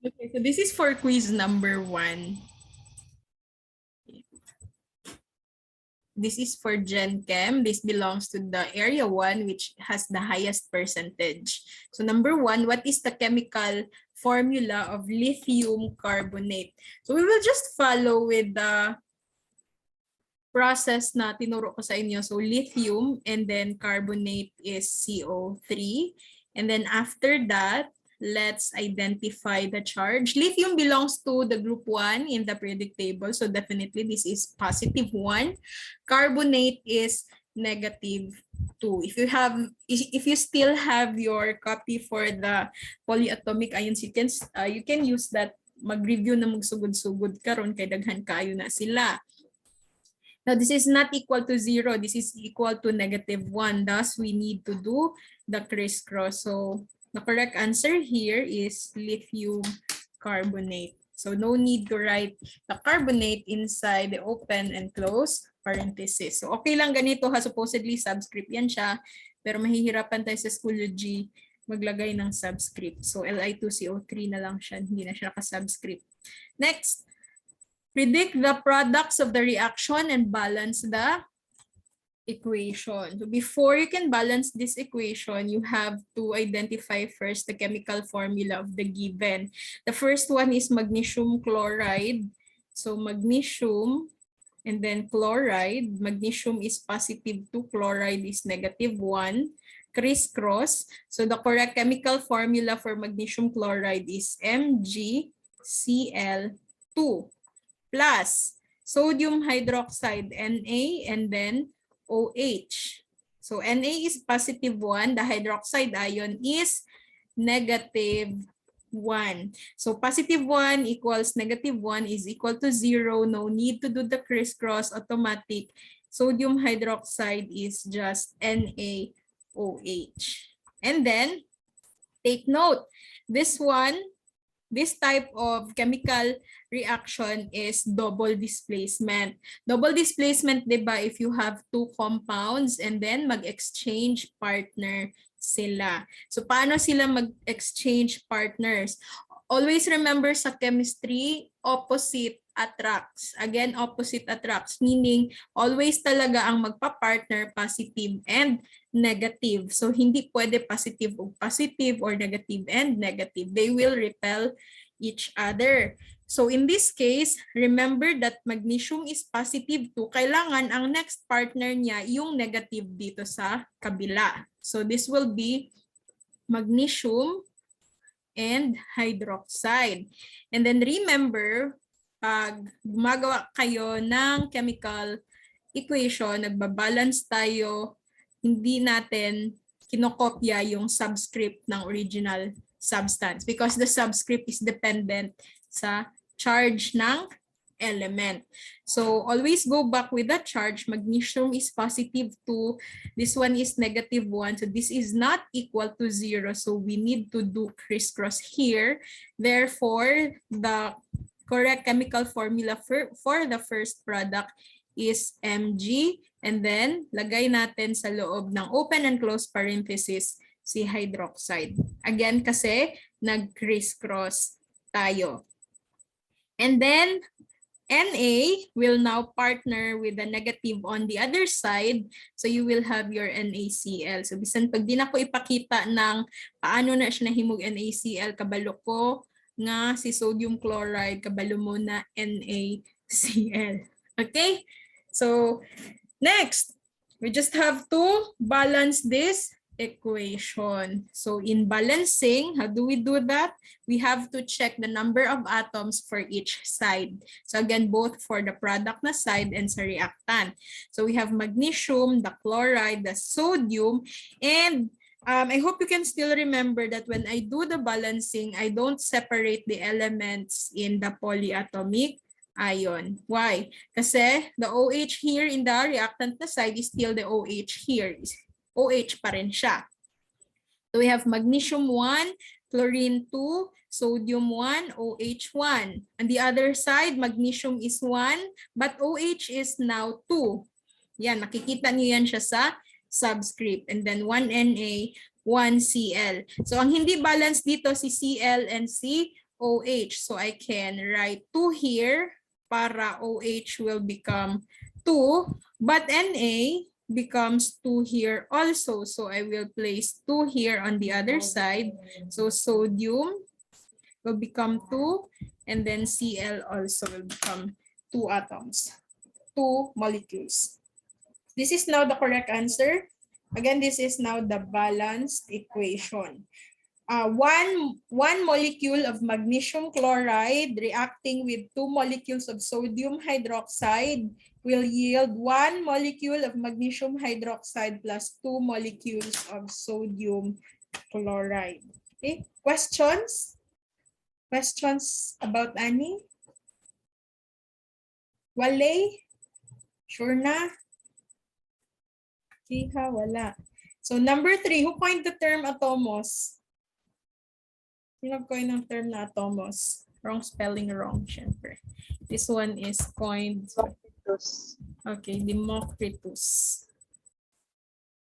Okay, so this is for quiz number 1. This is for Gen Chem. This belongs to the area 1, which has the highest percentage. So number 1, what is the chemical formula of lithium carbonate? So we will just follow with the process na tinuro ko sa inyo. So lithium and then carbonate is CO3. And then after that, let's identify the charge. Lithium belongs to the group 1 in the periodic table. So definitely this is positive 1. Carbonate is negative 2. If you still have your copy for the polyatomic ions, you can use that mag-review na magsugod-sugod karon kay daghan kayo na sila. Now, this is not equal to 0. This is equal to -1. Thus, we need to do the crisscross. So, the correct answer here is lithium carbonate. So, no need to write the carbonate inside the open and close parenthesis. So, okay lang ganito ha. Supposedly, subscript yan siya. Pero mahihirapan tayo sa Schoology maglagay ng subscript. So, Li2CO3 na lang siya. Hindi na siya naka-subscript. Next. Predict the products of the reaction and balance the equation. So before you can balance this equation, you have to identify first the chemical formula of the given. The first one is magnesium chloride. So magnesium and then chloride. Magnesium is +2, chloride is -1. Crisscross. So the correct chemical formula for magnesium chloride is MgCl2. Plus sodium hydroxide, Na, and then OH. So Na is +1, the hydroxide ion is -1. So +1 equals -1 is equal to 0. No need to do the crisscross, automatic. Sodium hydroxide is just NaOH. And then take note, this type of chemical reaction is double displacement. Double displacement, diba, if you have two compounds and then mag-exchange partner sila. So, paano sila mag-exchange partners? Always remember sa chemistry, opposite attracts. Again, opposite attracts, meaning always talaga ang magpa-partner positive and negative. So, hindi pwede positive o positive or negative and negative. They will repel each other. So, in this case, remember that magnesium is +2. Kailangan ang next partner niya yung negative dito sa kabila. So, this will be magnesium and hydroxide. And then remember, pag gumagawa kayo ng chemical equation, nagbabalance tayo, hindi natin kinokopya yung subscript ng original substance because the subscript is dependent sa charge ng element. So always go back with the charge. Magnesium is +2. This one is -1. So this is not equal to 0. So we need to do crisscross here. Therefore, the correct chemical formula for the first product is Mg. And then, lagay natin sa loob ng open and close parenthesis si hydroxide. Again, kasi nag-crisscross tayo. And then, Na will now partner with the negative on the other side. So you will have your NaCl. So bisan pag di na ko ipakita ng paano na siya nahimog NaCl, kabalo ko nga si sodium chloride, kabalo mo na NaCl. Okay? So next, we just have to balance this equation. So in balancing, how do we do that? We have to check the number of atoms for each side. So again, both for the product na side and sa reactant. So we have magnesium, the chloride, the sodium, and I hope you can still remember that when I do the balancing, I don't separate the elements in the polyatomic ion. Why? Kasi the OH here in the reactant na side is still the OH here. OH pa rin siya. So we have magnesium 1, chlorine 2, sodium 1, OH 1. On the other side, magnesium is 1, but OH is now 2. Yan, nakikita niyo yan siya sa subscript. And then 1 Na, 1 Cl. So ang hindi balance dito si Cl and si OH. So I can write 2 here para OH will become 2, but Na becomes 2 here also. So I will place 2 here on the other side. So sodium will become 2, and then Cl also will become 2 atoms, 2 molecules. This is now the correct answer. Again, this is now the balanced equation. One molecule of magnesium chloride reacting with 2 molecules of sodium hydroxide will yield 1 molecule of magnesium hydroxide plus 2 molecules of sodium chloride. Okay, questions? Questions about Ani? Wale? Sure na? Kiha, wala. So number 3, who coined the term atomos? Sino coin ng term na atomos? Wrong spelling, wrong, syempre. This one is coined. Okay, Democritus.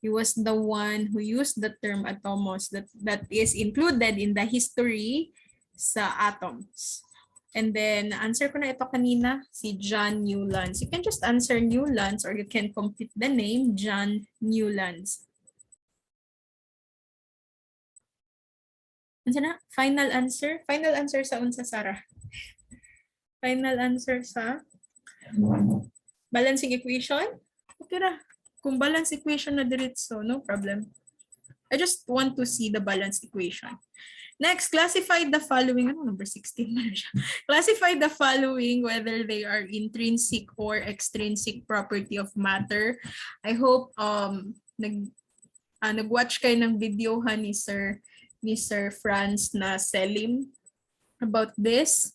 He was the one who used the term atomos that is included in the history sa atoms. And then, answer ko na ito kanina, si John Newlands. You can just answer Newlands or you can complete the name, John Newlands. Ano na? Final answer? Final answer sa unsa, Sarah? Final answer sa balancing equation? Okay ra. Kung balance equation na diretso, no problem. I just want to see the balance equation. Next, classify the following, number 16 na siya. Classify the following whether they are intrinsic or extrinsic property of matter. I hope nag-watch kayo ng video ni Sir Franz na Selim about this.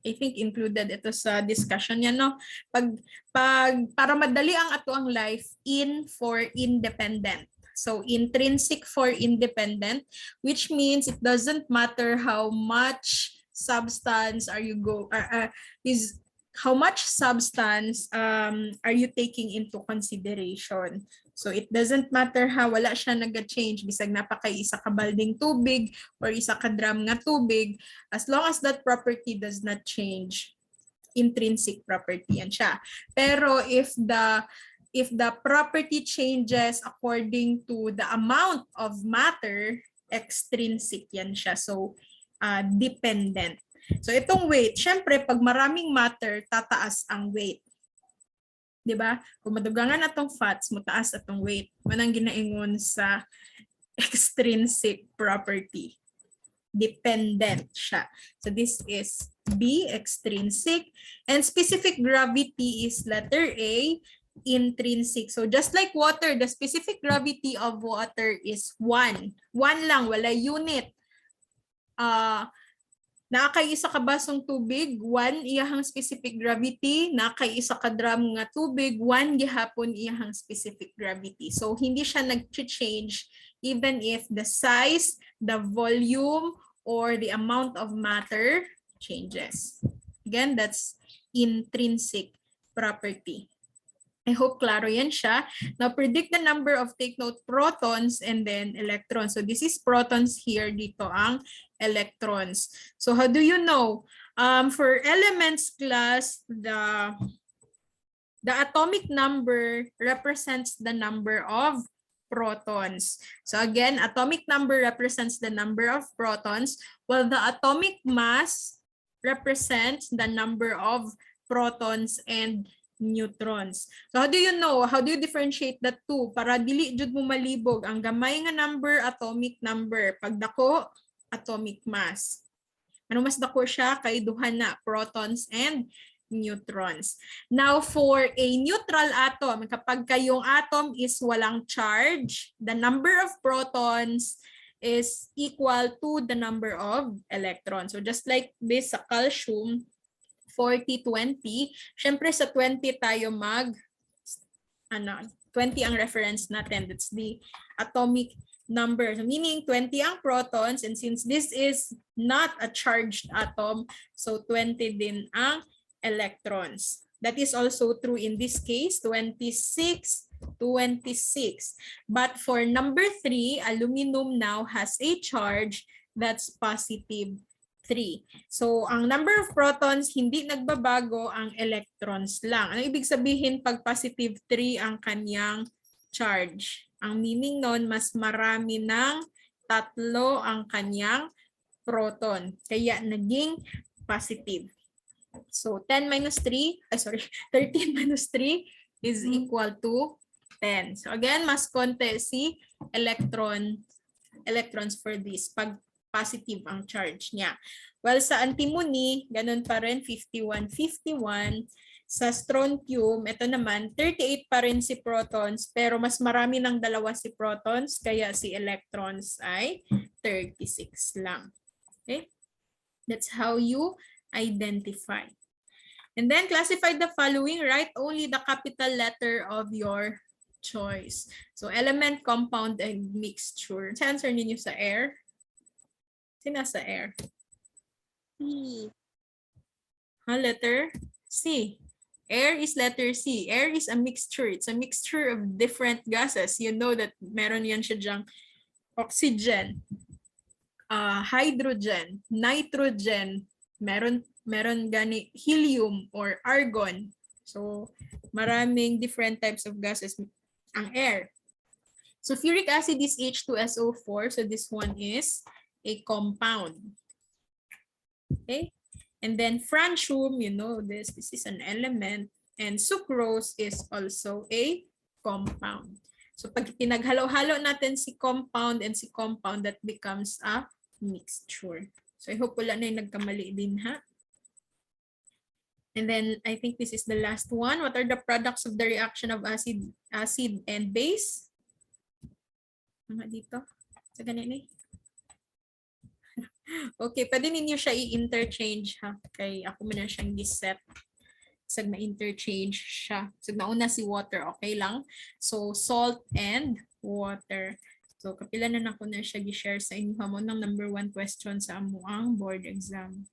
I think included ito sa discussion niya, no? Para madali ang ato ang life, in for independent. So intrinsic for independent, which means it doesn't matter how much substance are you how much substance are you taking into consideration. So it doesn't matter how wala siya nag-change bisag napakay isa ka balding tubig or isa ka drum nga tubig, as long as that property does not change, intrinsic property yan siya. Pero if the property changes according to the amount of matter, extrinsic yan siya. So, dependent. So, itong weight, syempre, pag maraming matter, tataas ang weight. Diba? Kung madugangan atong fats, mataas atong weight. Manang ginaingon sa extrinsic property. Dependent siya. So, this is B, extrinsic. And specific gravity is letter A, intrinsic. So just like water, the specific gravity of water is 1. 1 lang, wala unit. Nakakay isa ka basong tubig, 1 iyahang specific gravity. Nakakay isa ka drum nga tubig, 1 gihapon iyahang specific gravity. So hindi siya nag-change even if the size, the volume, or the amount of matter changes. Again, that's intrinsic property. I hope klaro yan siya. Now, predict the number of, take note, protons and then electrons. So, this is protons here. Dito ang electrons. So, how do you know? For elements class, the atomic number represents the number of protons. So, again, atomic number represents the number of protons, while the atomic mass represents the number of protons and neutrons. So how do you know? How do you differentiate the two? Para dili jud mo malibog ang gamay nga number, atomic number. Pag dako, atomic mass. Ano mas dako siya? Kay duha na protons and neutrons. Now for a neutral atom, kapag kayong atom is walang charge, the number of protons is equal to the number of electrons. So just like this sa calcium, 40-20. Syempre sa 20 tayo 20 ang reference natin. That's the atomic number. So meaning 20 ang protons, and since this is not a charged atom, so 20 din ang electrons. That is also true in this case, 26. But for number 3, aluminum now has a charge that's positive 3. So, ang number of protons, hindi nagbabago, ang electrons lang. Ano ibig sabihin pag positive 3 ang kanyang charge? Ang meaning nun, mas marami ng 3 ang kanyang proton. Kaya naging positive. So, 10 minus 3, 13 minus 3 is equal to 10. So, again, mas konti si electrons for this pag positive ang charge niya. Well, sa antimony, ganun pa rin, 51, 51. Sa strontium, ito naman, 38 pa rin si protons, pero mas marami ng dalawa si protons, kaya si electrons ay 36 lang. Okay? That's how you identify. And then classify the following. Write only the capital letter of your choice. So element, compound, and mixture. Sa answer ninyo sa air? Sino sa air? C. Letter C. Air is letter C. Air is a mixture. It's a mixture of different gases. You know that meron yan siya dyang oxygen, hydrogen, nitrogen, meron gani helium or argon. So maraming different types of gases ang air. Sulfuric acid is H2SO4. So this one is a compound. Okay. And then francium, you know this is an element. And sucrose is also a compound. So pag pinaghalo-halo natin si compound and si compound, that becomes a mixture. So I hope wala na yung nagkamali din, ha? And then I think this is the last one. What are the products of the reaction of acid and base? Mga dito. Sa ganyan eh. Okay, pwede ninyo siya i-interchange, ha? Kay ako muna siyang giset. Sag ma-interchange siya. Sag nauna si water, okay lang? So salt and water. So kapila na ako na siya gi-share sa inyo mo ng number 1 question sa amuang board exam.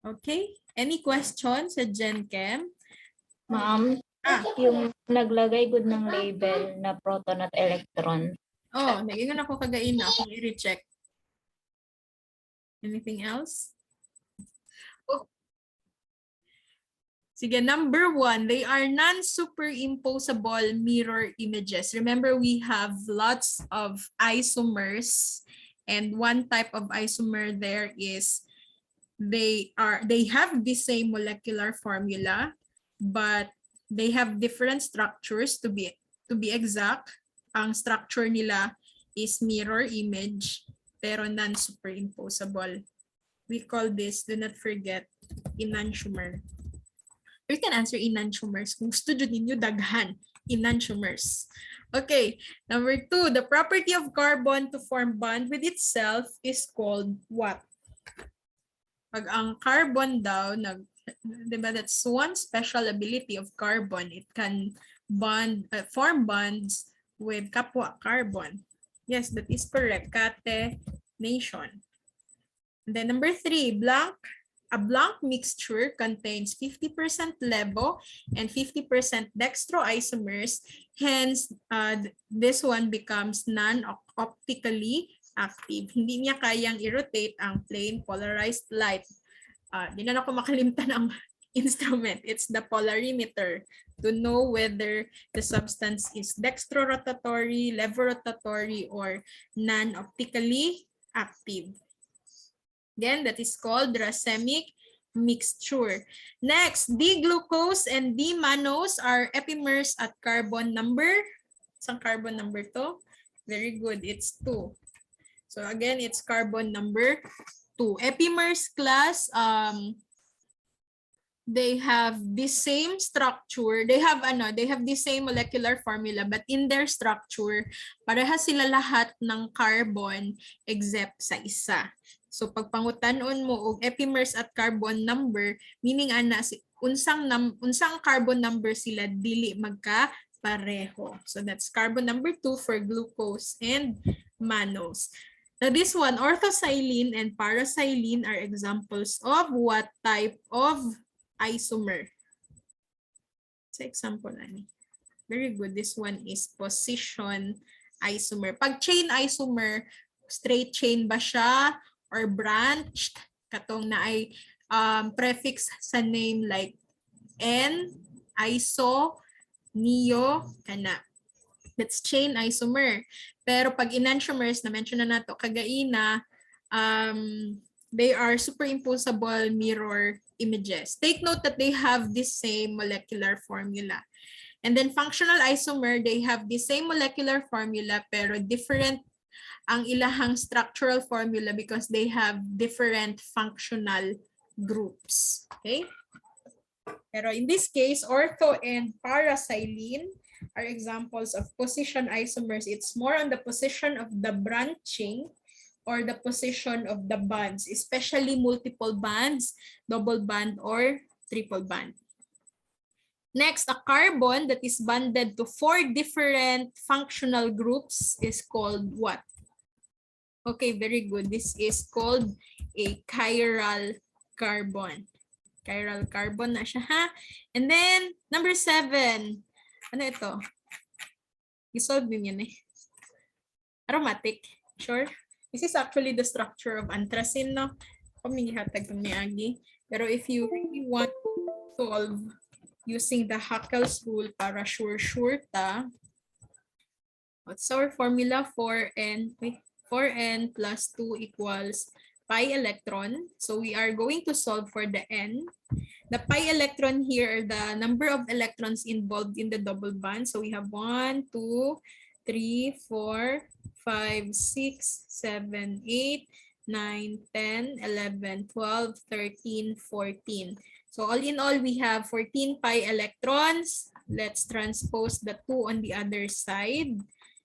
Okay? Any questions sa Gen Chem? Ma'am, yung naglagay good ng label na proton at electron. Oh, nag-ingon ako kagain na kung i-recheck. Anything else? Oh. Sige, number 1, they are non-superimposable mirror images. Remember, we have lots of isomers, and one type of isomer there is they have the same molecular formula, but they have different structures. To be exact, ang structure nila is mirror image, pero non-superimposable. We call this, do not forget, enantiomer. You can answer enantiomers. Kung gusto nyo ninyo daghan, enantiomers. Okay, number 2, the property of carbon to form bond with itself is called what? Pag ang carbon daw, diba, that's one special ability of carbon. It can form bonds with kapwa carbon. Yes, that is correct. Catenation. And then number 3, a blank mixture contains 50% levo and 50% dextroisomers. Hence, this one becomes non-optically active. Hindi niya kayang i-rotate ang plain polarized light. Di na ako makalimtan ang instrument. It's the polarimeter to know whether the substance is dextrorotatory, levorotatory, or non-optically active. Again, that is called racemic mixture. Next, D-glucose and D-mannose are epimers at carbon number. Isang carbon number to? Very good, it's 2. So again, it's carbon number 2. Epimers class, they have the same structure. They have the same molecular formula, but in their structure, parehas sila lahat ng carbon except sa isa. So pag pangutanon mo og epimers at carbon number, meaning ana unsang carbon number sila dili magka pareho. So that's carbon number 2 for glucose and mannose. Now this one, orthosilane and parasilane are examples of what type of isomer? Sa example ani. Very good. This one is position isomer. Pag chain isomer, straight chain ba siya or branched katong na ay prefix sa name like N, iso, neo, kana. That's chain isomer. Pero pag enantiomers, na-mention na nato kagaina, they are superimposable mirror images. Take note that they have the same molecular formula. And then functional isomer, they have the same molecular formula pero different ang ilahang structural formula because they have different functional groups. Okay? Pero in this case, ortho and paraxylene are examples of position isomers. It's more on the position of the branching or the position of the bonds, especially multiple bonds, double bond, or triple bond. Next, a carbon that is bonded to 4 different functional groups is called what? Okay, very good. This is called a chiral carbon. Chiral carbon na siya, ha? And then, number 7. Ano ito? I-solve din yan eh. Aromatic. Sure? This is actually the structure of anthracene, no? Pamihatag ng niagi. Pero if you really want to solve using the Haeckel's rule para sure ta, what's our formula? 4n plus 2 equals pi electron. So we are going to solve for the n. The pi electron here are the number of electrons involved in the double bond. So we have 1, 2, 3, 4, 5, 6, 7, 8, 9, 10, 11, 12, 13, 14. So all in all, we have 14 pi electrons. Let's transpose the 2 on the other side.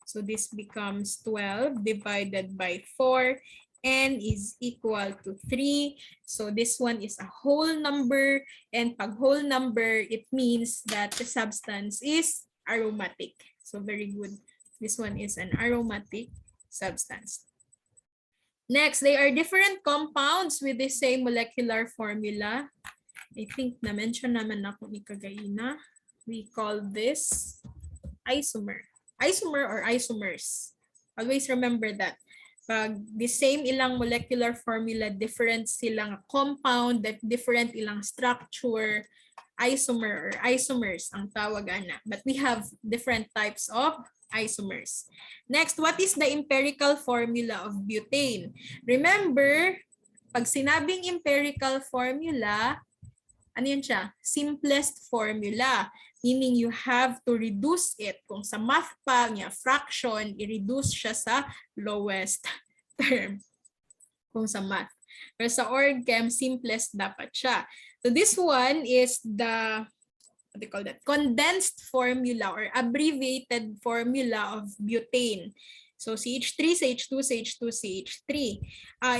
So this becomes 12 divided by 4. N is equal to 3. So this one is a whole number. And pag whole number, it means that the substance is aromatic. So very good. This one is an aromatic substance. Next, they are different compounds with the same molecular formula. I think na-mention naman ako ni Kagaina. We call this isomer. Isomer or isomers. Always remember that. Pag the same ilang molecular formula, different silang compound, that different ilang structure, isomer or isomers ang tawag ana. But we have different types of isomers. Next, what is the empirical formula of butane? Remember, pag sinabing empirical formula, ano yun siya? Simplest formula. Meaning you have to reduce it. Kung sa math pa niya, fraction, i-reduce siya sa lowest term. Kung sa math. Pero sa OrgChem, simplest dapat siya. So this one is the, what do you call that? Condensed formula or abbreviated formula of butane. So CH3, CH2, CH2, CH3.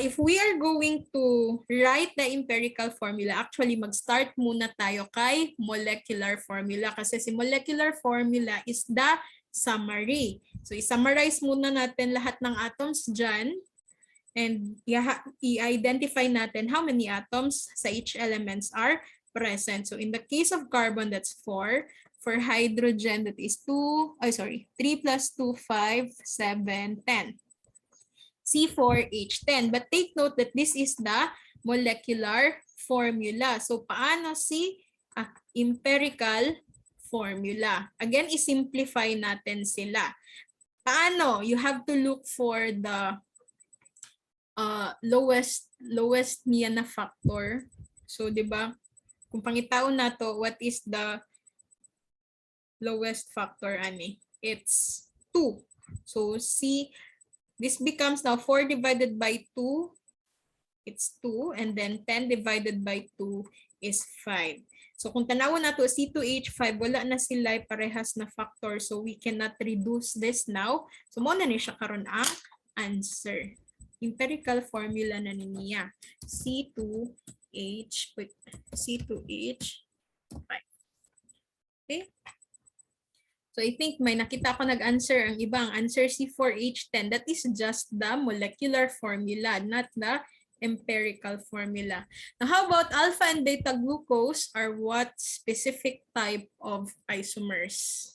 If we are going to write the empirical formula, actually mag-start muna tayo kay molecular formula kasi si molecular formula is the summary. So i-summarize muna natin lahat ng atoms dyan and i-identify natin how many atoms sa each elements are present. So in the case of carbon, that's 4. For hydrogen, that is 3 plus 2, 5, 7, 10. C4H10. But take note that this is the molecular formula. So paano si empirical formula? Again, i-simplify natin sila. Paano? You have to look for the lowest niya na factor. So, di ba? Kung pangitaon na to, what is the lowest factor, ani? It's 2. So, this becomes now 4 divided by 2. It's 2. And then 10 divided by 2 is 5. So, kung tanawon na to, C2H5, wala na sila parehas na factor. So, we cannot reduce this now. So, muna ni siya karon ang answer. Empirical formula na niya. C2H5. Okay? So I think may nakita ako nag-answer ang ibang answer C4H10. That is just the molecular formula, not the empirical formula. Now how about alpha and beta glucose are what specific type of isomers?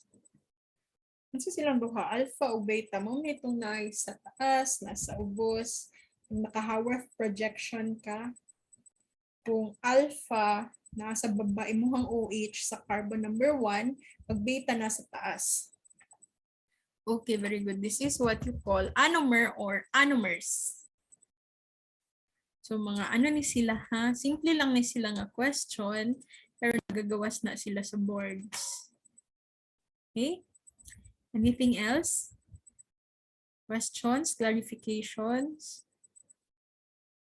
Ano silang duha? Alpha o beta? Mo itong na sa taas, nasa ubos. Kung naka-Haworth projection ka, kung alpha nasa baba imuhang OH sa carbon number 1, pag beta nasa taas. Okay, very good. This is what you call anomer or anomers. So mga ano ni sila ha? Simple lang ni sila nga question, pero nagagawas na sila sa boards. Okay? Anything else? Questions, clarifications?